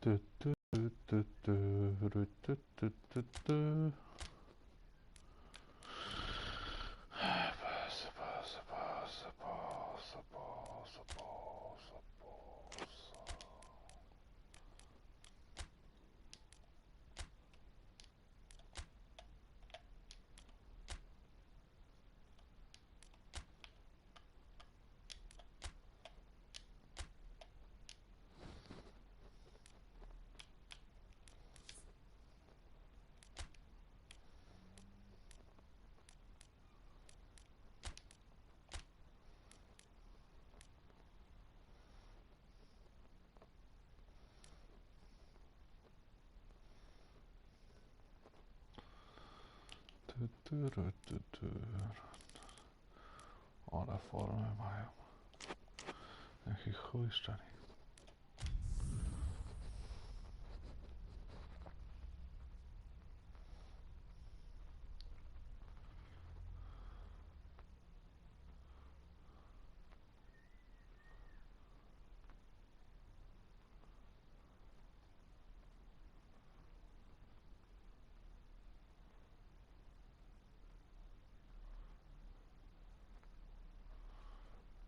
Tu, tu, tu, tu, ru, tu, tu, tu, tu. Ale formy mają. Jaki chuj szczeli.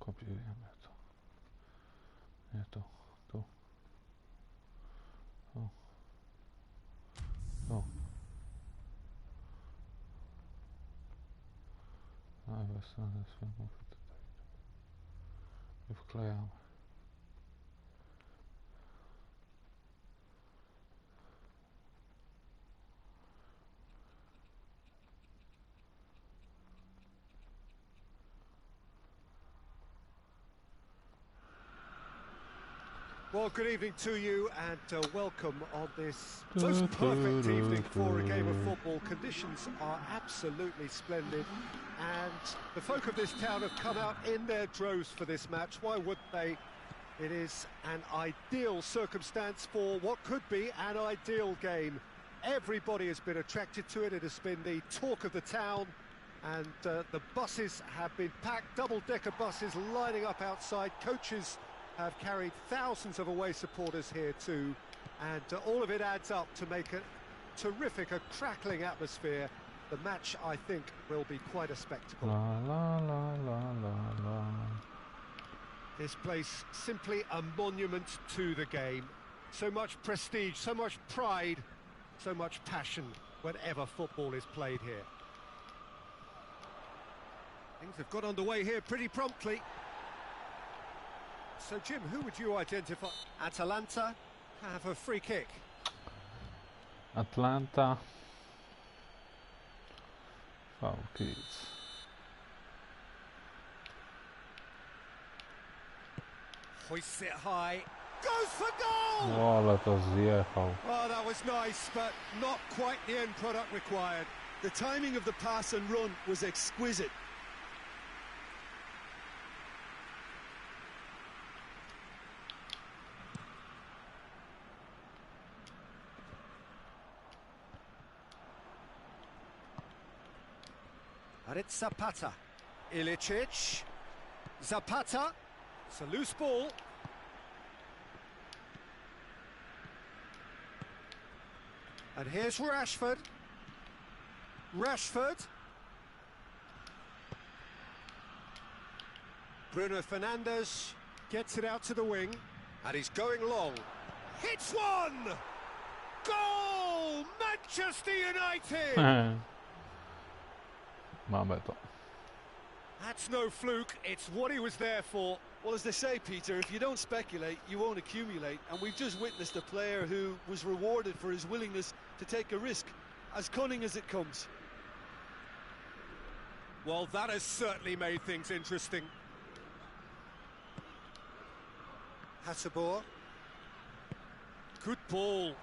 Kopiujemy to. Nie to. Tu. Tu. Tu. No i wysłane swoje muchy tutaj. I wklejamy. Well, good evening to you and welcome on this most perfect evening for a game of football. Conditions are absolutely splendid and the folk of this town have come out in their droves for this match. Why wouldn't they? It is an ideal circumstance for what could be an ideal game. Everybody has been attracted to it. It has been the talk of the town and the buses have been packed, double-decker buses lining up outside. Coaches have carried thousands of away supporters here too, and all of it adds up to make a terrific, a crackling atmosphere. The match, I think, will be quite a spectacle. La, la, la, la, la, la. This place, simply a monument to the game. So much prestige, so much pride, so much passion whenever football is played here. Things have got underway here pretty promptly. So, Jim, who would you identify? Atalanta have a free kick. Atlanta. Falcons. Hoists it high. Goes for goal! Ale to zjechał. Oh, that was nice, but not quite the end product required. The timing of the pass and run was exquisite. And it's Zapata. Ilicic. Zapata. It's a loose ball. And here's Rashford. Rashford. Bruno Fernandes gets it out to the wing. And he's going long. Hits one! Goal! Manchester United! Mamy to. That's no fluke, it's what he was there for. Well, as they say, Peter, if you don't speculate, you won't accumulate. And we've just witnessed a player who was rewarded for his willingness to take a risk, as cunning as it comes. Well, that has certainly made things interesting. Hasabor. Good ball.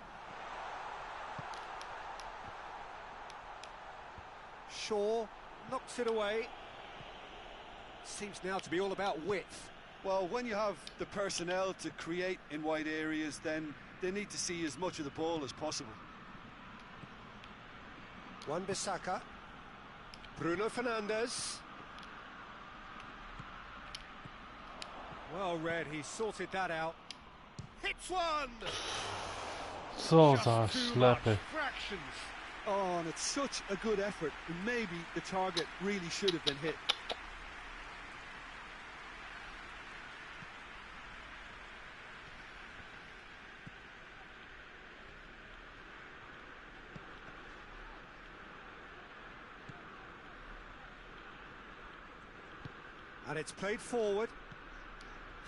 Shaw knocks it away. Seems now to be all about width. Well, when you have the personnel to create in wide areas, then they need to see as much of the ball as possible. Wan-Bissaka. Bruno Fernandes. Well read, he sorted that out. Hits one! Co Just za too ślepy. much. Fractions. Oh, and it's such a good effort. And maybe the target really should have been hit. And it's played forward.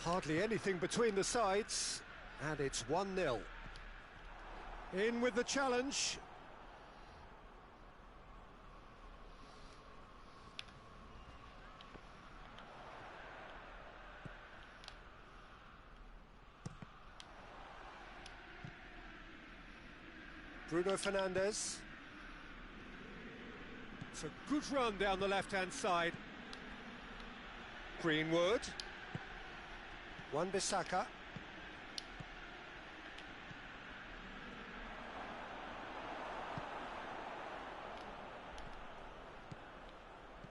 Hardly anything between the sides. And it's 1-0. In with the challenge. Bruno Fernandes. It's a good run down the left-hand side. Greenwood. Wan-Bissaka.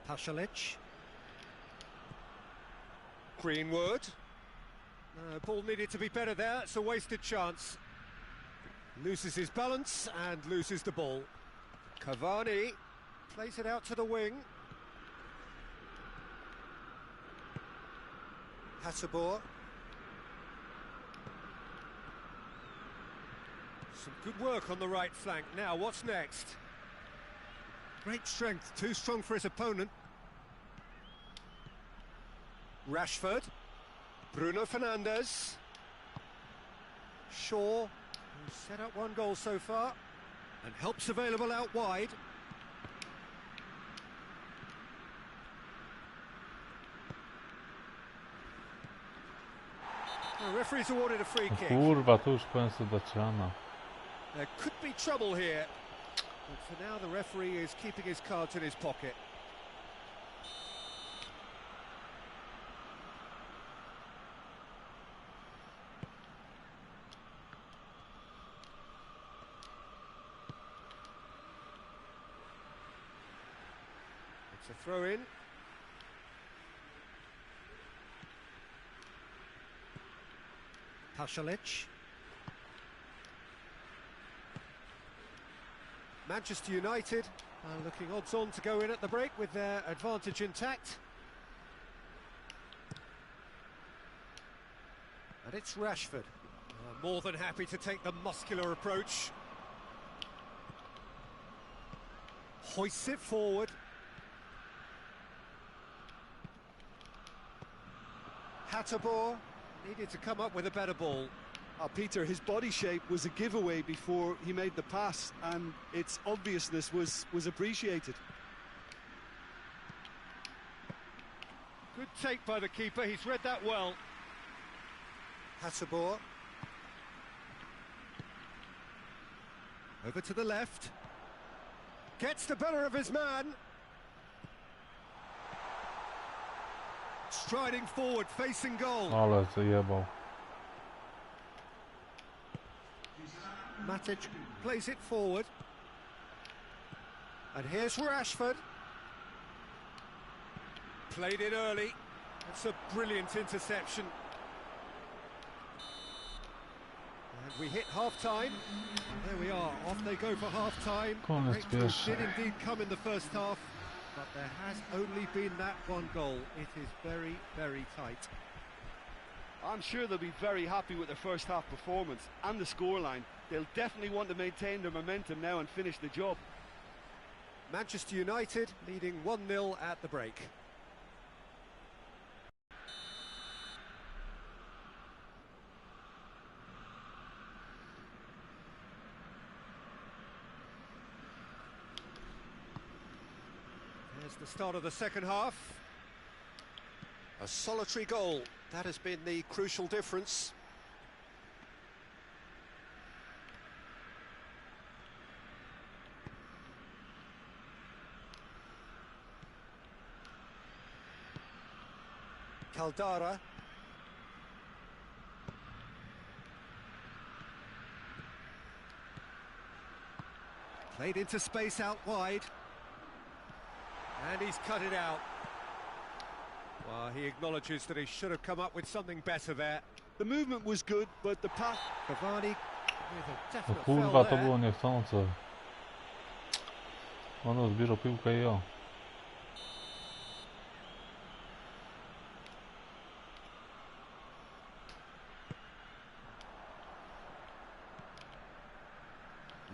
Pasalic. Greenwood. Ball needed to be better there. It's a wasted chance. Loses his balance and loses the ball. Cavani plays it out to the wing. Hasselbohr. Some good work on the right flank. Now, what's next? Great strength, too strong for his opponent. Rashford. Bruno Fernandes. Shaw, who's set up one goal so far. And help's available out wide. The referee's awarded a free kick. Kurwa, tu już końcu zaczyna. There could be trouble here. But for now, the referee is keeping his cards in his pocket. It's a throw-in. Pasalic. Manchester United are looking odds-on to go in at the break with their advantage intact. And it's Rashford. More than happy to take the muscular approach. Hoists it forward. Hasselbohr needed to come up with a better ball. Peter, his body shape was a giveaway before he made the pass, and its obviousness was appreciated. Good take by the keeper, he's read that well. Hasselbohr. Over to the left. Gets the better of his man. Striding forward, facing goal. Ale zajebał. Matic plays it forward. And here's Rashford. Played it early. That's a brilliant interception. And we hit half-time. There we are, off they go for half-time. Koniec pierwszy. Did indeed come in the first half, but there has only been that one goal. It is very, very tight. I'm sure they'll be very happy with their first half performance and the scoreline. They'll definitely want to maintain their momentum now and finish the job. Manchester United leading 1-0 at the break. There's the start of the second half. A solitary goal. That has been the crucial difference. Caldara. Played into space out wide. And he's cut it out. Well, he acknowledges that he should have come up with something better there. The movement was good, but the pass... Cavani With a O definite kurwa, foul to there. było niechcące. Ono zbierze piłkę i o.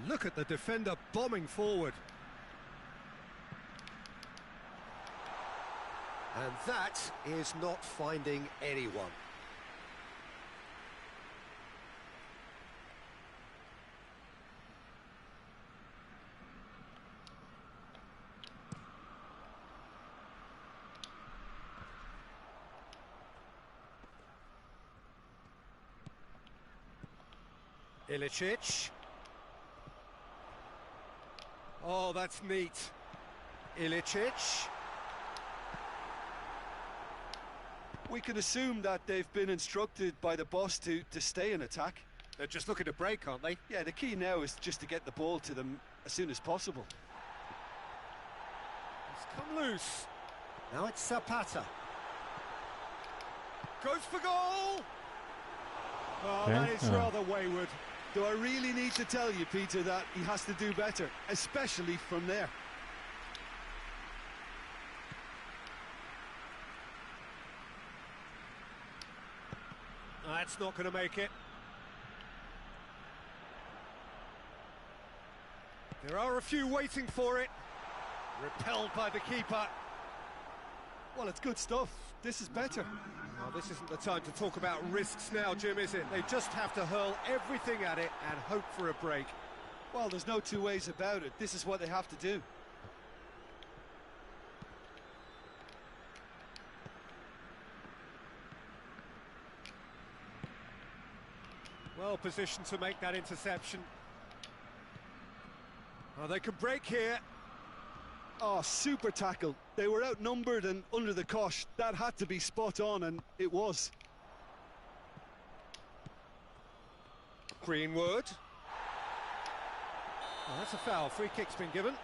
Look at the defender bombing forward. And that is not finding anyone. Ilicic. Oh, that's neat. Ilicic. We can assume that they've been instructed by the boss to stay in attack. They're just looking to break, aren't they? Yeah, the key now is just to get the ball to them as soon as possible. It's come loose. Now it's Zapata. Goes for goal! Oh, that is Yeah. rather wayward. Do I really need to tell you, Peter, that he has to do better, especially from there? That's not going to make it. There are a few waiting for it. Repelled by the keeper. Well, it's good stuff. This is better. Well, this isn't the time to talk about risks now, Jim, is it? They just have to hurl everything at it and hope for a break. Well, there's no two ways about it. This is what they have to do. Well positioned to make that interception. Oh, they could break here. Oh, super tackle. They were outnumbered and under the cosh. That had to be spot on, and it was. Greenwood. Oh, that's a foul. Free kick's been given.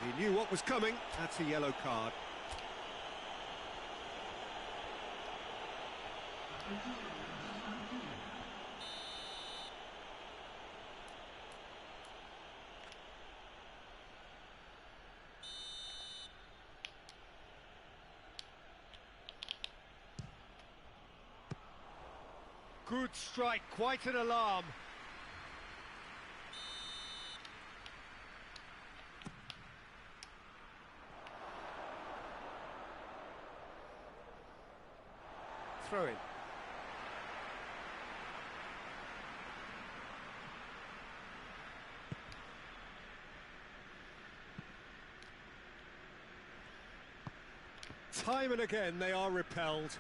He knew what was coming. That's a yellow card. Good strike, quite an alarm. Throw in. Time and again they are repelled.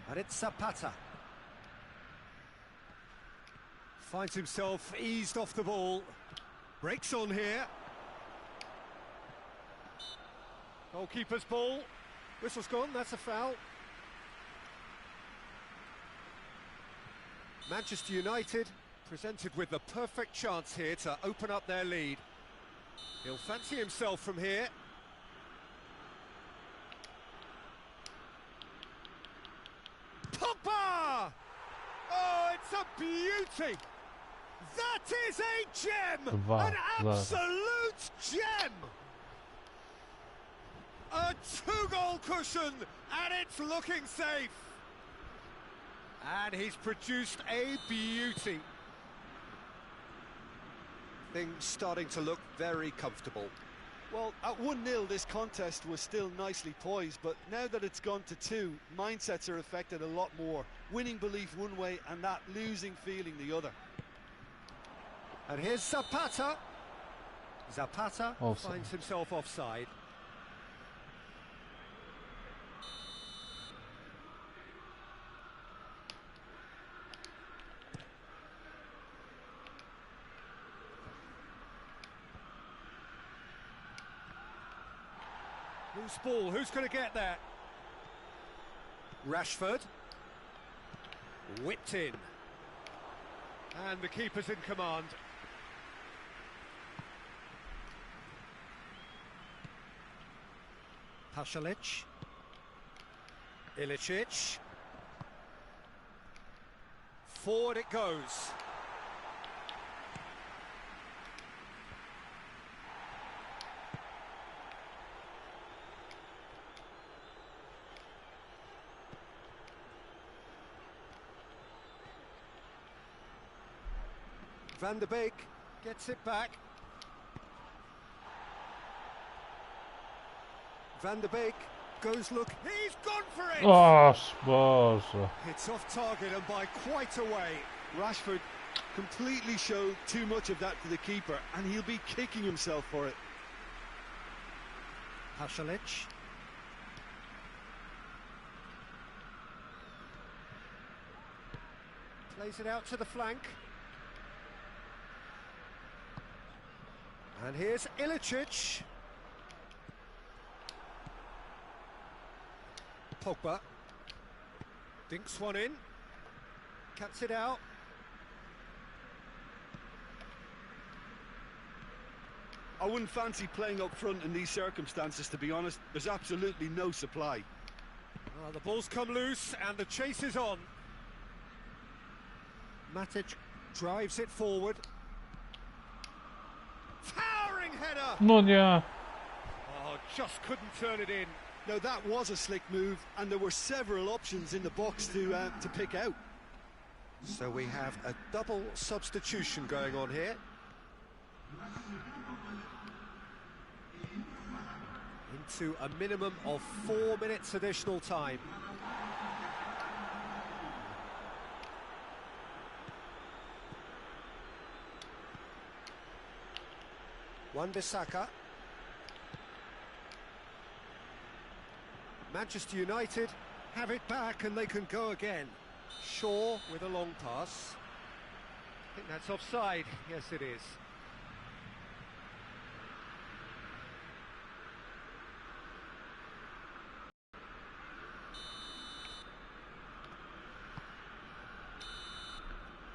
And it's Zapata. Finds himself eased off the ball. Breaks on here. Goalkeeper's ball. Whistle's gone, that's a foul. Manchester United presented with the perfect chance here to open up their lead. He'll fancy himself from here. Pogba! Oh, it's a beauty! That is a gem! An absolute gem! A two-goal cushion, and it's looking safe. And he's produced a beauty. Things starting to look very comfortable. Well, at 1-0, this contest was still nicely poised, but now that it's gone to 2, mindsets are affected a lot more. Winning belief one way and that losing feeling the other. And here's Zapata. Zapata Offside. finds himself offside. Loose ball, who's going to get there? Rashford. Whipped in. And the keeper's in command. Pasalic. Ilicic. Forward it goes. Van der Beek gets it back. Van der Beek goes look. He's gone for it! Oż, Boże. It's off target and by quite a way. Rashford completely showed too much of that to the keeper, and he'll be kicking himself for it. Pasalic. Plays it out to the flank. And here's Ilicic. Pogba. Dinks one in. Cuts it out. I wouldn't fancy playing up front in these circumstances, to be honest. There's absolutely no supply. Oh, the ball's come loose and the chase is on. Matic drives it forward. Towering header! No nie. Oh, just couldn't turn it in. Now that was a slick move, and there were several options in the box to pick out. So we have a double substitution going on here. Into a minimum of 4 minutes additional time. Wan-Bissaka. Manchester United have it back and they can go again. Shaw with a long pass. I think that's offside. Yes, it is.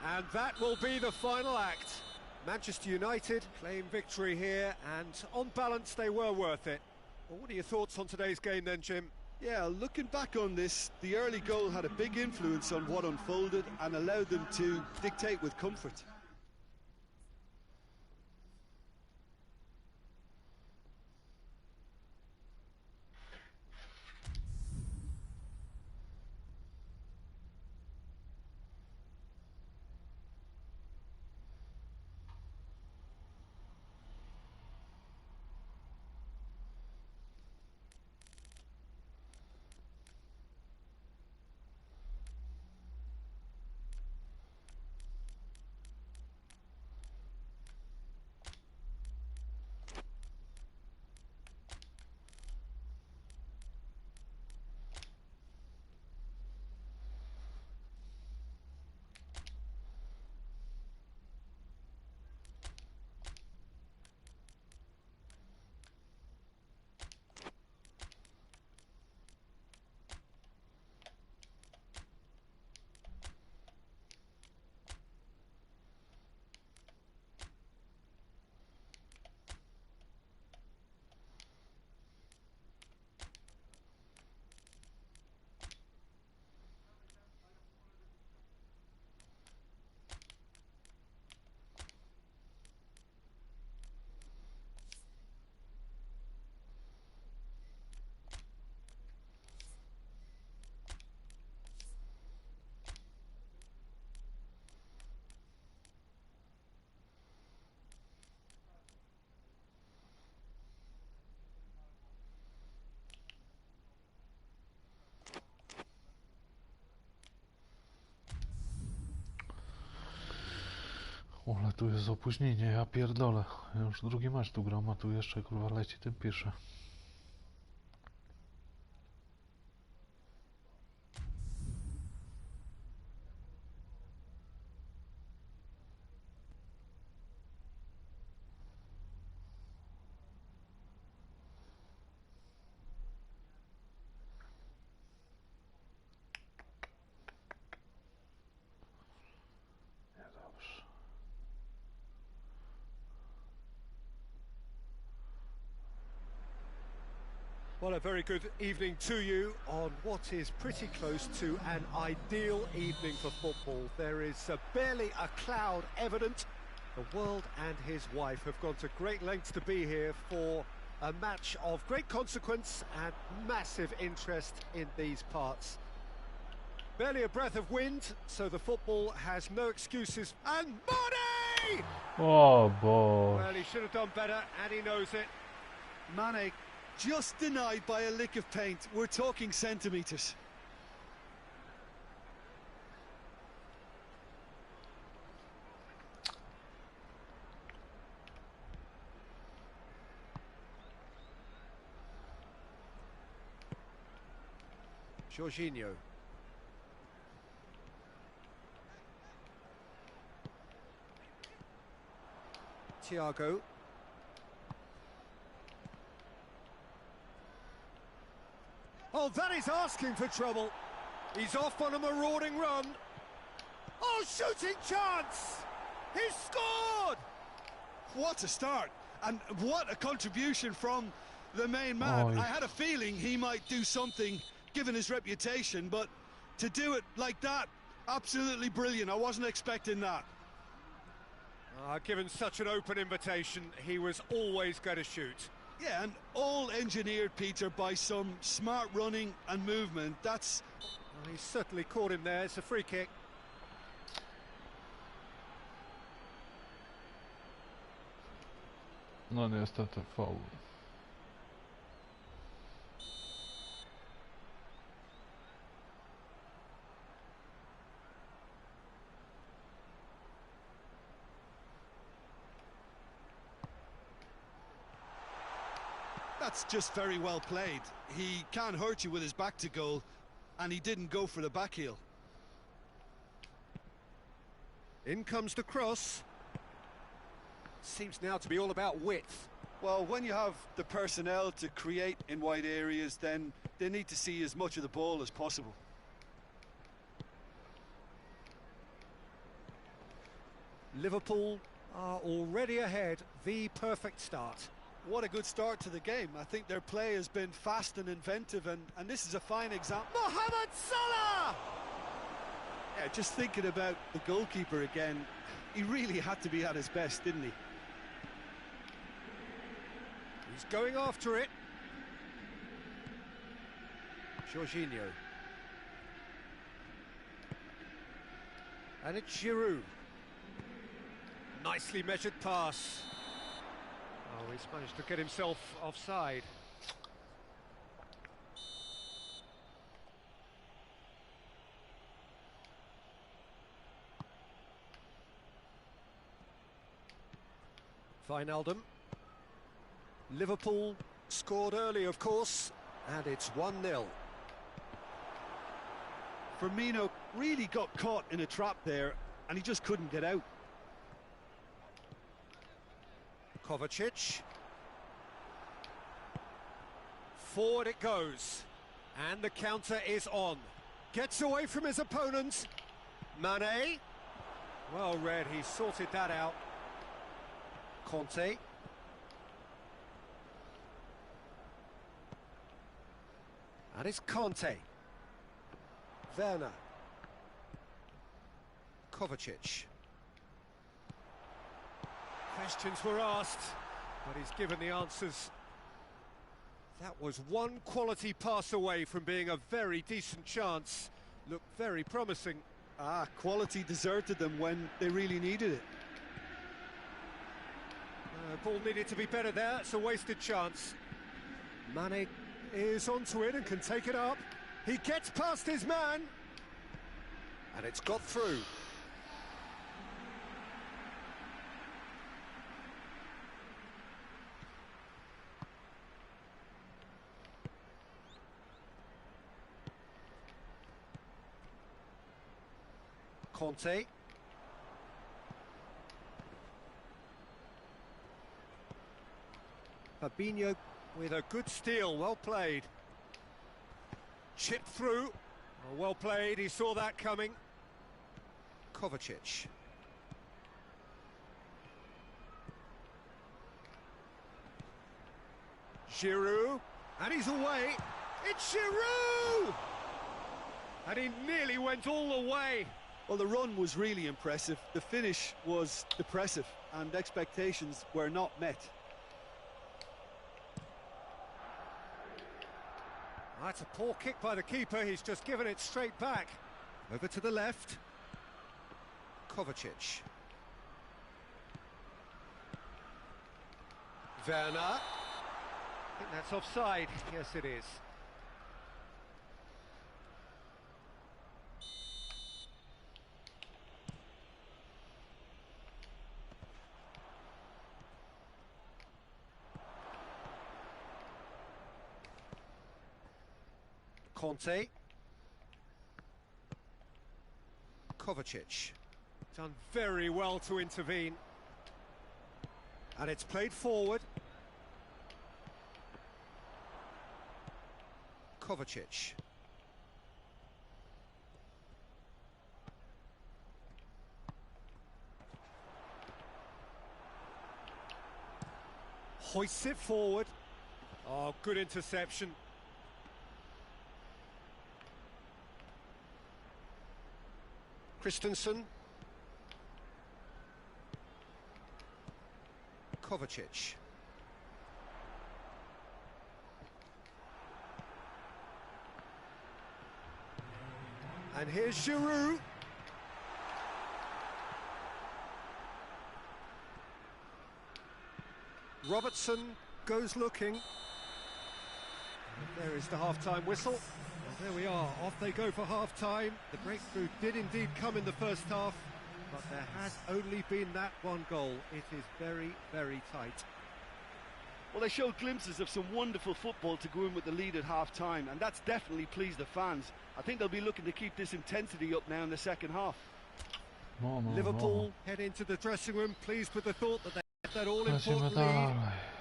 And that will be the final act. Manchester United claim victory here, and on balance they were worth it. Well, what are your thoughts on today's game then, Jim? Yeah, looking back on this, the early goal had a big influence on what unfolded and allowed them to dictate with comfort. Ale tu jest opóźnienie, ja pierdolę. Ja już drugi mecz tu gram, a tu jeszcze kurwa leci ten pierwszy. Well, a very good evening to you on what is pretty close to an ideal evening for football. There is barely a cloud evident. The world and his wife have gone to great lengths to be here for a match of great consequence and massive interest in these parts. Barely a breath of wind, so the football has no excuses. And Mane! O Boże. Well, he should have done better, and he knows it. Mane just denied by a lick of paint. We're talking centimetres. Jorginho. Thiago. Oh, that is asking for trouble. He's off on a marauding run. Oh, shooting chance! He's scored! What a start, and what a contribution from the main man. Oh, I had a feeling he might do something given his reputation, but to do it like that, absolutely brilliant. I wasn't expecting that. Given such an open invitation, he was always going to shoot. Yeah, and all engineered, Peter, by some smart running and movement. That's... Well, he's certainly caught him there. It's a free kick. No niestety faul. That's just very well played. He can't hurt you with his back to goal, and he didn't go for the back heel. In comes the cross. Seems now to be all about width. Well, when you have the personnel to create in wide areas, then they need to see as much of the ball as possible. Liverpool are already ahead. The perfect start. What a good start to the game. I think their play has been fast and inventive, and this is a fine example. Mohamed Salah! Yeah, just thinking about the goalkeeper again, he really had to be at his best, didn't he? He's going after it. Jorginho. And it's Giroud. Nicely measured pass. Oh, he's managed to get himself offside. Wijnaldum. Liverpool scored early, of course, and it's 1-0. Firmino really got caught in a trap there, and he just couldn't get out. Kovacic. Forward it goes. And the counter is on. Gets away from his opponents. Mane. Well read, he sorted that out. Conte. And it's Conte. Werner. Kovacic. Questions were asked, but he's given the answers. That was one quality pass away from being a very decent chance. Looked very promising. Quality deserted them when they really needed it. Ball needed to be better there. It's a wasted chance. Mane is onto it and can take it up. He gets past his man. And it's got through. Conte. Fabinho with a good steal, well played. Chipped through, well played, he saw that coming. Kovacic. Giroud, And he's away. It's Giroud! And he nearly went all the way. Well, the run was really impressive. The finish was depressive, and expectations were not met. That's a poor kick by the keeper. He's just given it straight back. Over to the left. Kovacic. Werner. I think that's offside. Yes, it is. Conte. Kovacic. Done very well to intervene. And it's played forward. Kovacic. Hoists it forward. Oh, good interception. Christensen. Kovacic. And here's Giroud. Robertson goes looking. And there is the half-time whistle. And there we are, off they go for half-time. The breakthrough did indeed come in the first half, but there has only been that one goal. It is very, very tight. Well, they showed glimpses of some wonderful football to go in with the lead at half-time, and that's definitely pleased the fans. I think they'll be looking to keep this intensity up now in the second half. Liverpool head into the dressing room, pleased with the thought that they have that all-important lead.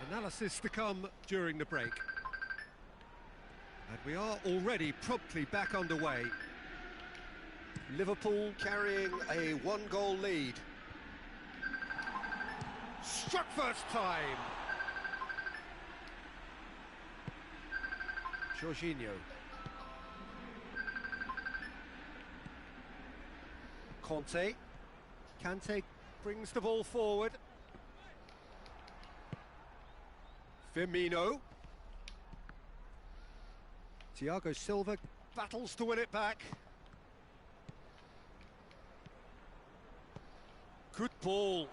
Analysis to come during the break. And we are already promptly back underway. Liverpool carrying a one-goal lead. Struck first time. Jorginho. Conte. Kante brings the ball forward. Firmino. Thiago Silva battles to win it back. Good ball.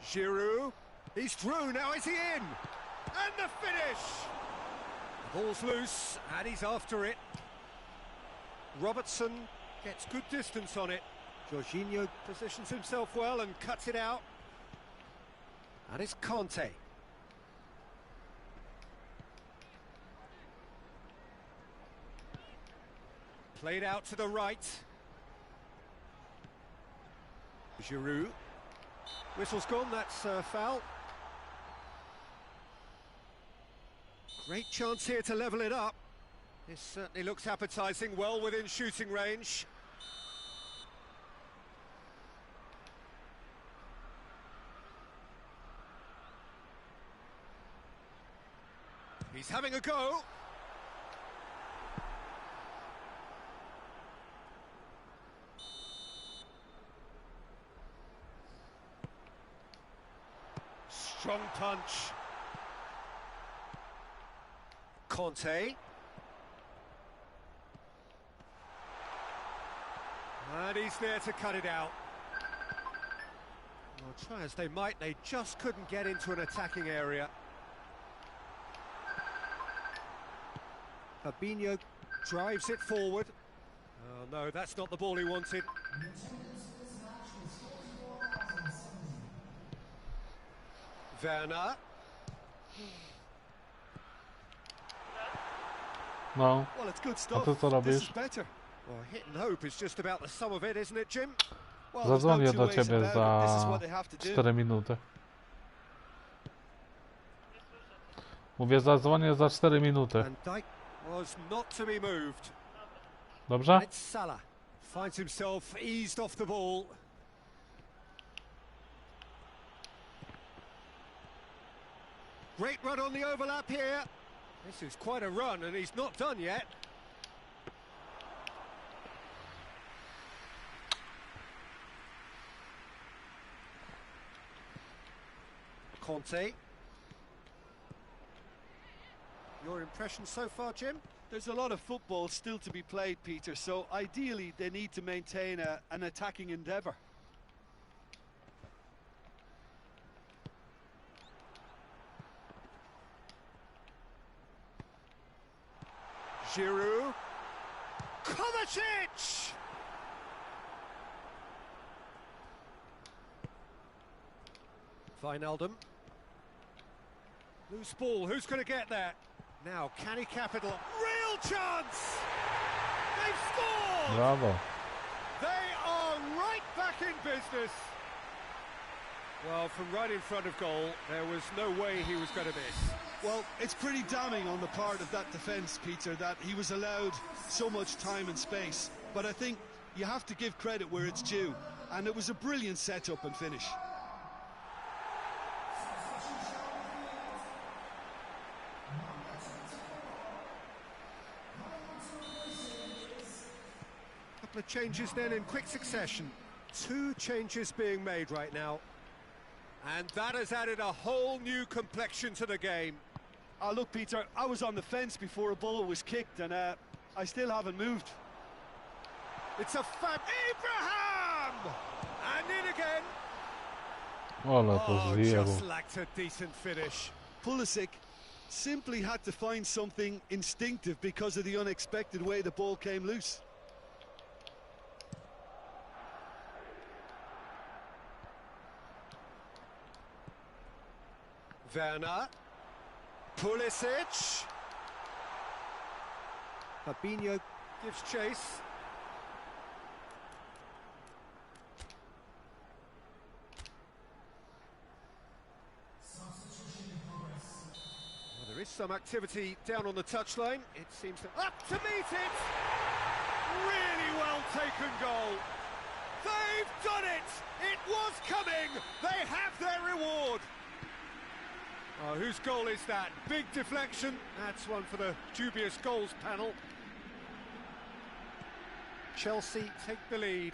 Giroud. He's through, now is he in? And the finish! The ball's loose, and he's after it. Robertson gets good distance on it. Jorginho positions himself well and cuts it out. And it's Conte. Played out to the right. Giroud. Whistle's gone, that's foul. Great chance here to level it up. This certainly looks appetising, well within shooting range. He's having a go. Strong punch. Conte. And he's there to cut it out. Well, try as they might, they just couldn't get into an attacking area. Fabinho drives it forward. Oh no, that's not the ball he wanted. Werner. No. Well, it's good A stuff. ty co This is robisz? better. Well, hit and hope is just about the sum of it, isn't it, Jim? Well, there's no Zadzwonię two do ways ciebie about it. This is za what they have to do. 4 minuty. Mówię, zadzwonię za 4 minuty. And Dijk was not to be moved. Dobrze? It's Salah. Finds himself eased off the ball. Great run on the overlap here. This is quite a run, and he's not done yet. Conte. Your impression so far, Jim? There's a lot of football still to be played, Peter, so ideally they need to maintain an attacking endeavour. Giroud. Kovacic! Wijnaldum. Loose ball, who's going to get that? Now, can he capital? Real chance! They've scored! Brawo. They are right back in business. Well, from right in front of goal, there was no way he was going to miss. Well, it's pretty damning on the part of that defence, Peter, that he was allowed so much time and space. But I think you have to give credit where it's due, and it was a brilliant setup and finish. Couple of changes then in quick succession. 2 changes being made right now. And that has added a whole new complexion to the game. Look, Peter, I was on the fence before a ball was kicked, and I still haven't moved. It's a fab... Abraham! And in again. Ale to Oh, zjebał. just lacked a decent finish. Pulisic simply had to find something instinctive because of the unexpected way the ball came loose. Werner. Pulisic. Fabinho gives chase. Well, there is some activity down on the touchline. It seems to... Up to meet it! Really well taken goal. They've done it! It was coming! They have their reward! Oh, whose goal is that? Big deflection. That's one for the dubious goals panel. Chelsea take the lead.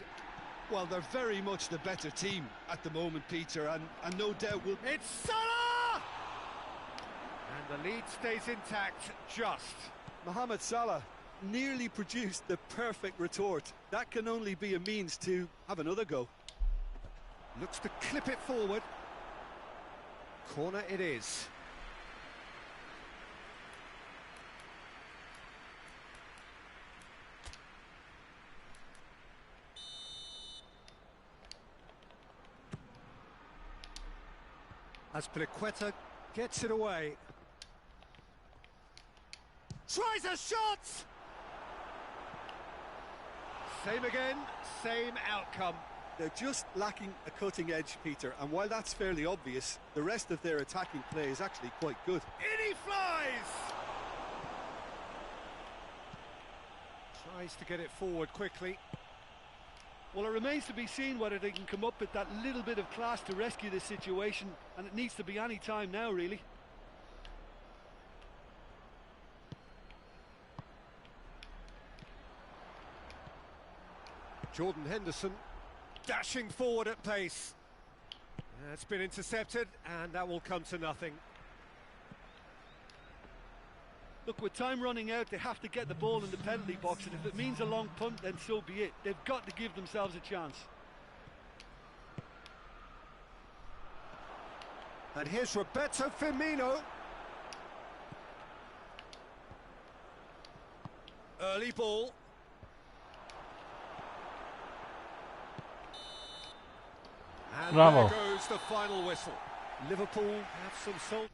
Well, they're very much the better team at the moment, Peter, and no doubt will... It's Salah! And the lead stays intact, just. Mohamed Salah nearly produced the perfect retort. That can only be a means to have another go. Looks to clip it forward. Corner it is. Azpilicueta gets it away. Tries a shot! Same again, same outcome. They're just lacking a cutting edge, Peter, and while that's fairly obvious, the rest of their attacking play is actually quite good. In he flies! Tries to get it forward quickly. Well, it remains to be seen whether they can come up with that little bit of class to rescue this situation, and it needs to be any time now, really. Jordan Henderson dashing forward at pace. It's been intercepted, and that will come to nothing. Look, with time running out, they have to get the ball in the penalty box, and if it means a long punt, then so be it. They've got to give themselves a chance. And here's Roberto Firmino. Early ball. And Bravo. there goes the final whistle. Liverpool have some soul.